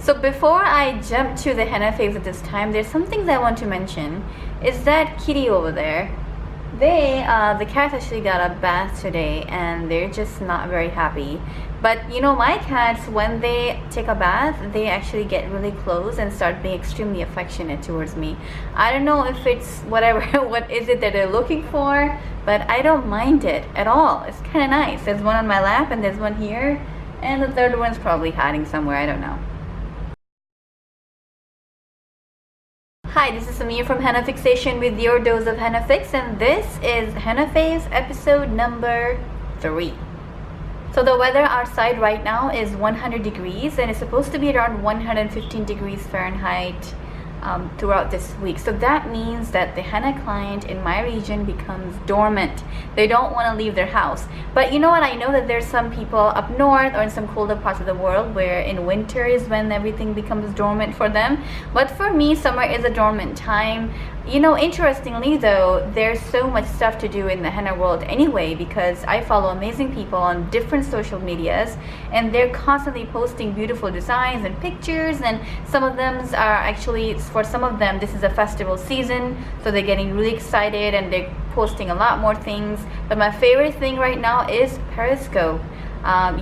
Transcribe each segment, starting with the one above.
So before I jump to the henna phase at this time, there's some things I want to mention. Is that kitty over there? The cats actually got a bath today and they're just not very happy. But you know, my cats, when they take a bath, they actually get really close and start being extremely affectionate towards me. I don't know if it's whatever, what is it that they're looking for, but I don't mind it at all. It's kind of nice. There's one on my lap and there's one here, and the third one's probably hiding somewhere, I don't know. Hi, this is Amir from Henna Fixation with your dose of Henna Fix, and this is Henna Faves episode number 3. So the weather outside right now is 100 degrees and it's supposed to be around 115 degrees Fahrenheit throughout this week. So that means that the henna client in my region becomes dormant. They don't want to leave their house. But you know what? I know that there's some people up north or in some colder parts of the world where in winter is when everything becomes dormant for them. But for me, summer is a dormant time. You know, interestingly though, there's so much stuff to do in the henna world anyway, because I follow amazing people on different social medias and they're constantly posting beautiful designs and pictures, and some of them are actually, for some of them, this is a festival season, so they're getting really excited and they're posting a lot more things. But my favorite thing right now is Periscope.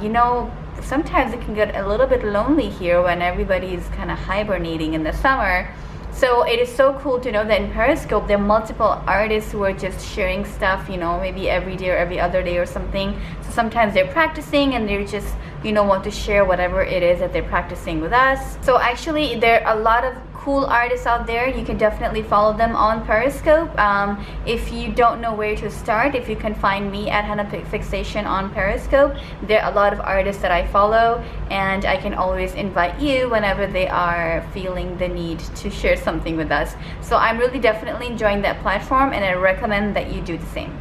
You know, sometimes it can get a little bit lonely here when everybody's kind of hibernating in the summer. So it is so cool to know that in Periscope there are multiple artists who are just sharing stuff, you know, maybe every day or every other day or something. So sometimes they're practicing and they're just, you know, want to share whatever it is that they're practicing with us. So actually there are a lot of cool artists out there. You can definitely follow them on Periscope. If you don't know where to start, if you can find me at Henna Fixation on Periscope, there are a lot of artists that I follow and I can always invite you whenever they are feeling the need to share something with us. So I'm really definitely enjoying that platform and I recommend that you do the same.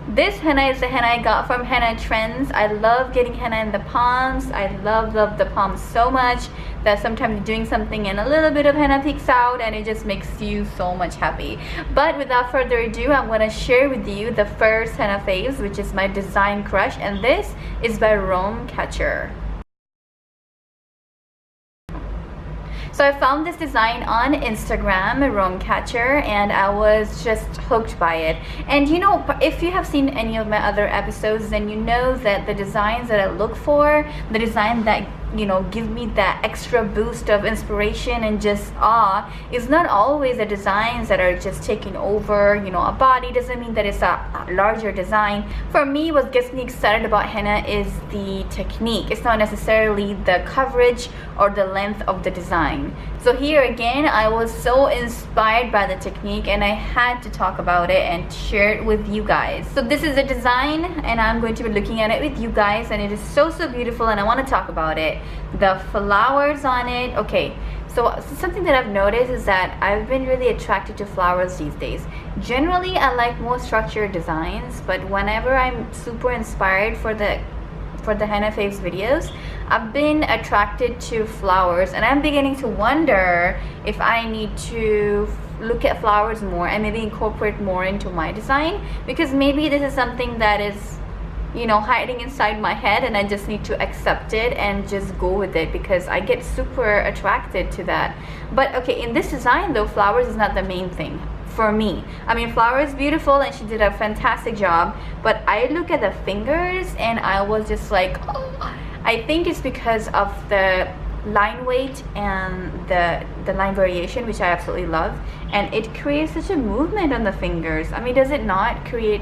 This henna is the henna I got from Henna Trends. I love getting henna in the palms. I love the palms so much that sometimes doing something and a little bit of henna peeks out and it just makes you so much happy. But without further ado, I'm going to share with you the first Henna Faves, which is my design crush, and this is by Catcher. So I found this design on Instagram, Catcher, and I was just hooked by it. And you know, if you have seen any of my other episodes, then you know that the designs that I look for, the design that, you know, give me that extra boost of inspiration and just awe, is not always the designs that are just taking over, you know, a body. Doesn't mean that it's a larger design. For me, what gets me excited about henna is the technique. It's not necessarily the coverage or the length of the design. So here again, I was so inspired by the technique and I had to talk about it and share it with you guys. So this is a design and I'm going to be looking at it with you guys, and it is so beautiful and I want to talk about it. The flowers on it. Okay, so something that I've noticed is that I've been really attracted to flowers these days. Generally, I like more structured designs, but whenever I'm super inspired for the Henna Faves videos, I've been attracted to flowers, and I'm beginning to wonder if I need to look at flowers more and maybe incorporate more into my design, because maybe this is something that is, you know, hiding inside my head and I just need to accept it and just go with it because I get super attracted to that. But okay, in this design though, flowers is not the main thing for me. I mean, flower is beautiful and she did a fantastic job, but I look at the fingers and I was just like, oh, I think it's because of the line weight and the line variation, which I absolutely love, and it creates such a movement on the fingers. I mean, does it not create?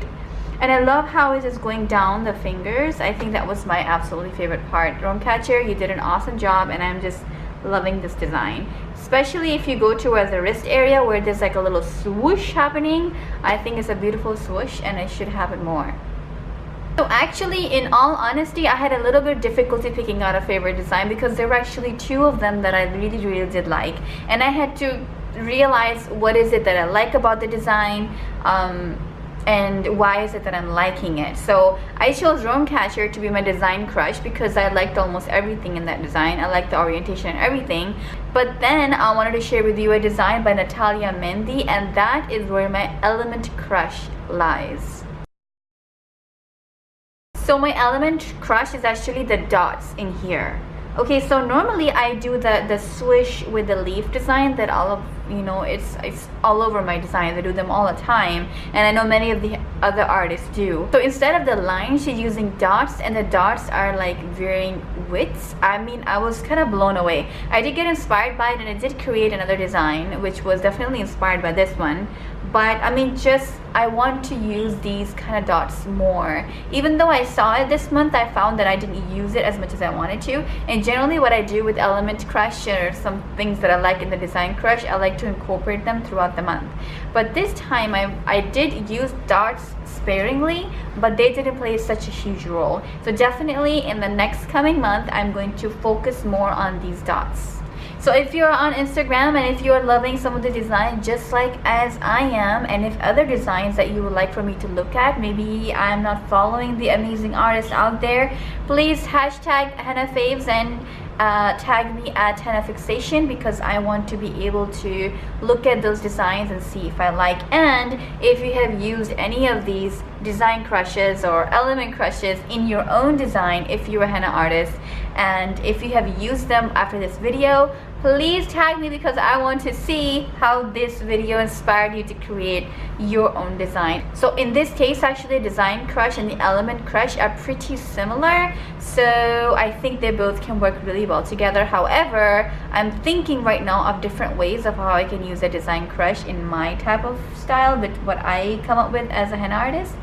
And I love how it is going down the fingers. I think that was my absolutely favorite part. Catcher, you did an awesome job and I'm just loving this design. Especially if you go towards the wrist area where there's like a little swoosh happening. I think it's a beautiful swoosh and I should have it more. So actually, in all honesty, I had a little bit of difficulty picking out a favorite design because there were actually 2 of them that I really did like. And I had to realize what is it that I like about the design, and why is it that I'm liking it. So I chose Catcher to be my design crush because I liked almost everything in that design. I liked the orientation and everything. But then I wanted to share with you a design by Natalia Mendy, and that is where my element crush lies. So my element crush is actually the dots in here. Okay, so normally I do the swish with the leaf design that all of, you know, it's all over my designs. I do them all the time, and I know many of the other artists do. So instead of the lines, she's using dots, and the dots are like varying widths. I mean, I was kind of blown away. I did get inspired by it, and I did create another design which was definitely inspired by this one. But I mean, just I want to use these kind of dots more. Even though I saw it this month, I found that I didn't use it as much as I wanted to. And generally what I do with Element Crush or some things that I like in the Design Crush, I like to incorporate them throughout the month. But this time I did use dots sparingly, but they didn't play such a huge role. So definitely in the next coming month, I'm going to focus more on these dots. So if you're on Instagram and if you're loving some of the design just like as I am, and if other designs that you would like for me to look at, maybe I'm not following the amazing artists out there, please hashtag Henna Faves and tag me at Henna Fixation, because I want to be able to look at those designs and see if I like. And if you have used any of these design crushes or element crushes in your own design, if you're a henna artist, and if you have used them after this video, please tag me, because I want to see how this video inspired you to create your own design. So in this case, actually, Design Crush and the Element Crush are pretty similar, so I think they both can work really well together. However, I'm thinking right now of different ways of how I can use a Design Crush in my type of style with what I come up with as a henna artist.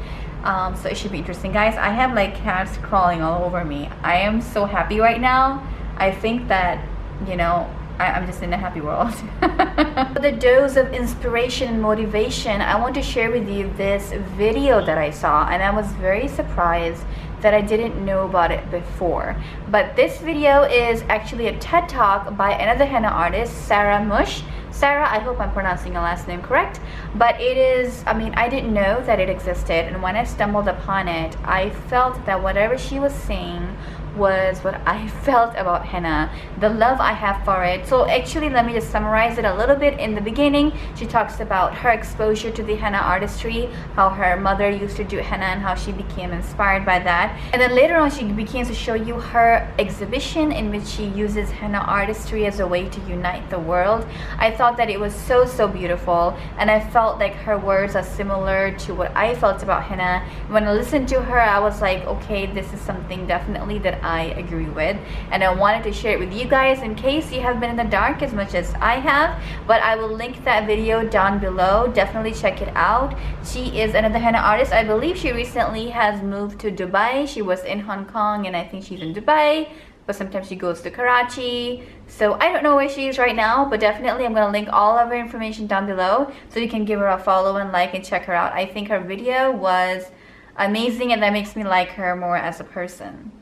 So it should be interesting, guys. I have like cats crawling all over me. I am so happy right now. I think that, you know, I'm just in a happy world. For the dose of inspiration and motivation, I want to share with you this video that I saw, and I was very surprised that I didn't know about it before. But this video is actually a TED Talk by another henna artist, Sarah Mush. Sarah, I hope I'm pronouncing your last name correct, but it is, I mean, I didn't know that it existed, and when I stumbled upon it, I felt that whatever she was saying was what I felt about henna, the love I have for it. So actually, let me just summarize it a little bit. In the beginning, she talks about her exposure to the henna artistry, how her mother used to do henna and how she became inspired by that. And then later on, she begins to show you her exhibition in which she uses henna artistry as a way to unite the world. I thought that it was so beautiful, and I felt like her words are similar to what I felt about henna. When I listened to her, I was like, okay, this is something definitely that I agree with, and I wanted to share it with you guys in case you have been in the dark as much as I have. But I will link that video down below. Definitely check it out. She is another henna artist. I believe she recently has moved to Dubai. She was in Hong Kong, and I think she's in Dubai, but sometimes she goes to Karachi. So I don't know where she is right now, but definitely I'm going to link all of her information down below so you can give her a follow and like and check her out. I think her video was amazing, and that makes me like her more as a person.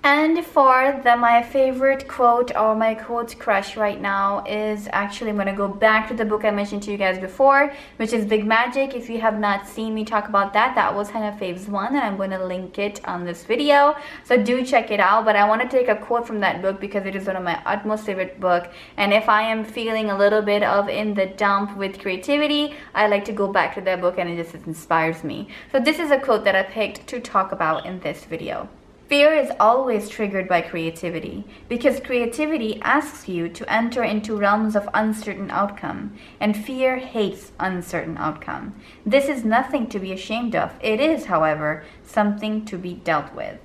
And for my favorite quote, or my quote crush right now, is actually, I'm going to go back to the book I mentioned to you guys before, which is Big Magic. If you have not seen me talk about that, that was Henna Faves 1, and I'm going to link it on this video. So do check it out. But I want to take a quote from that book because it is one of my utmost favorite book. And if I am feeling a little bit of in the dump with creativity, I like to go back to that book, and it just inspires me. So this is a quote that I picked to talk about in this video. Fear is always triggered by creativity, because creativity asks you to enter into realms of uncertain outcome, and fear hates uncertain outcome. This is nothing to be ashamed of. It is, however, something to be dealt with.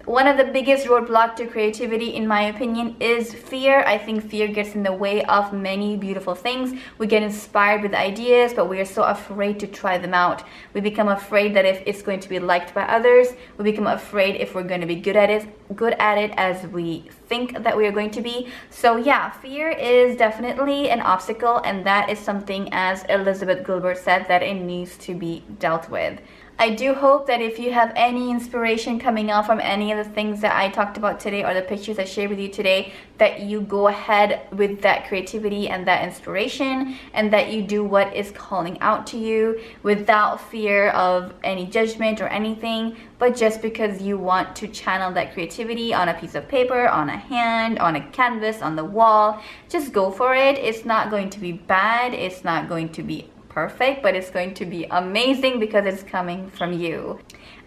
One of the biggest roadblocks to creativity, in my opinion, is fear. I think fear gets in the way of many beautiful things. We get inspired with ideas, but we are so afraid to try them out. We become afraid that if it's going to be liked by others. We become afraid if we're going to be good at it as we think that we are going to be. So yeah, fear is definitely an obstacle, and that is something, as Elizabeth Gilbert said, that it needs to be dealt with. I do hope that if you have any inspiration coming out from any of the things that I talked about today, or the pictures I shared with you today, that you go ahead with that creativity and that inspiration, and that you do what is calling out to you without fear of any judgment or anything, but just because you want to channel that creativity on a piece of paper, on a hand, on a canvas, on the wall. Just go for it. It's not going to be bad. It's not going to be perfect, but it's going to be amazing because it's coming from you.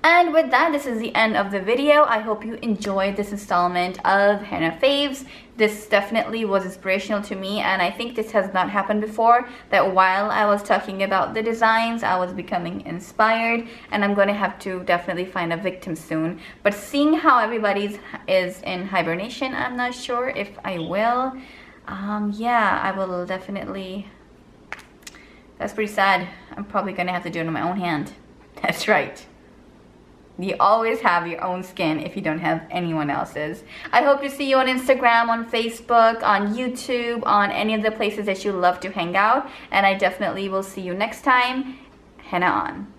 And with that, this is the end of the video. I hope you enjoyed this installment of Henna Faves. This definitely was inspirational to me, and I think this has not happened before, that while I was talking about the designs, I was becoming inspired, and I'm going to have to definitely find a victim soon. But seeing how everybody's is in hibernation, I'm not sure if I will. Yeah, I will definitely. That's pretty sad. I'm probably going to have to do it on my own hand. That's right. You always have your own skin if you don't have anyone else's. I hope to see you on Instagram, on Facebook, on YouTube, on any of the places that you love to hang out. And I definitely will see you next time. Henna on.